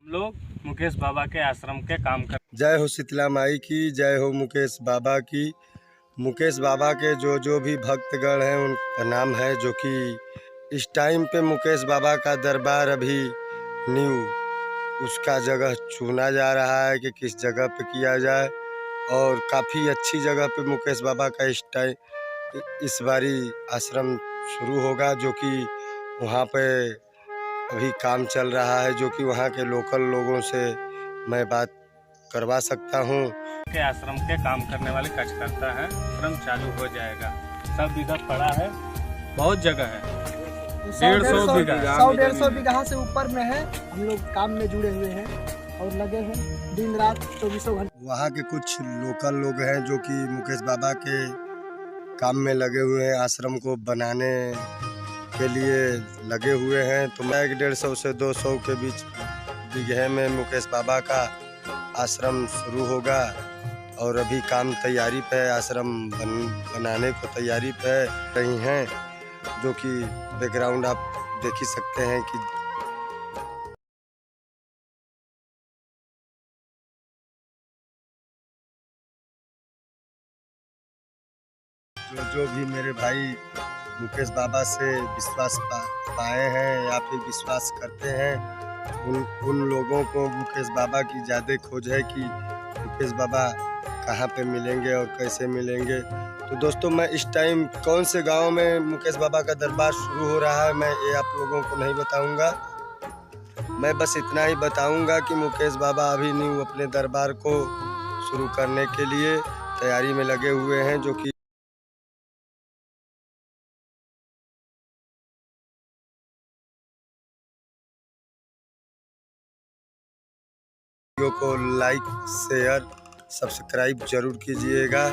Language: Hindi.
हम लोग मुकेश बाबा के आश्रम के काम कर। जय हो शीतला माई की, जय हो मुकेश बाबा की। मुकेश बाबा के जो भी भक्तगण हैं उनका नाम है, जो कि इस टाइम पे मुकेश बाबा का दरबार अभी न्यू उसका जगह चुना जा रहा है कि किस जगह पे किया जाए। और काफ़ी अच्छी जगह पे मुकेश बाबा का इस बारी आश्रम शुरू होगा, जो कि वहाँ पे अभी काम चल रहा है, जो कि वहाँ के लोकल लोगों से मैं बात करवा सकता हूँ। के आश्रम के काम करने वाले कार्यकर्ता हैं, आश्रम चालू हो जाएगा। सब इधर पड़ा है, बहुत जगह है, 150 बीघा 100-150 बीघा से ऊपर में है। हम लोग काम में जुड़े हुए हैं और लगे हैं दिन रात 24 घंटे। वहाँ के कुछ लोकल लोग हैं जो कि मुकेश बाबा के काम में लगे हुए हैं, आश्रम को बनाने के लिए लगे हुए हैं। तो मैं 150 से 200 के बीच बीघे में मुकेश बाबा का आश्रम शुरू होगा। और अभी काम तैयारी पे है, आश्रम बनाने को तैयारी पे रही हैं, जो कि बैकग्राउंड आप देख ही सकते हैं कि जो भी मेरे भाई मुकेश बाबा से विश्वास पाए हैं या फिर विश्वास करते हैं, उन लोगों को मुकेश बाबा की ज़्यादा खोज है कि मुकेश बाबा कहाँ पे मिलेंगे और कैसे मिलेंगे। तो दोस्तों, मैं इस टाइम कौन से गांव में मुकेश बाबा का दरबार शुरू हो रहा है, मैं ये आप लोगों को नहीं बताऊंगा। मैं बस इतना ही बताऊंगा कि मुकेश बाबा अभी न्यू अपने दरबार को शुरू करने के लिए तैयारी में लगे हुए हैं, जो कि वीडियो को लाइक शेयर सब्सक्राइब जरूर कीजिएगा।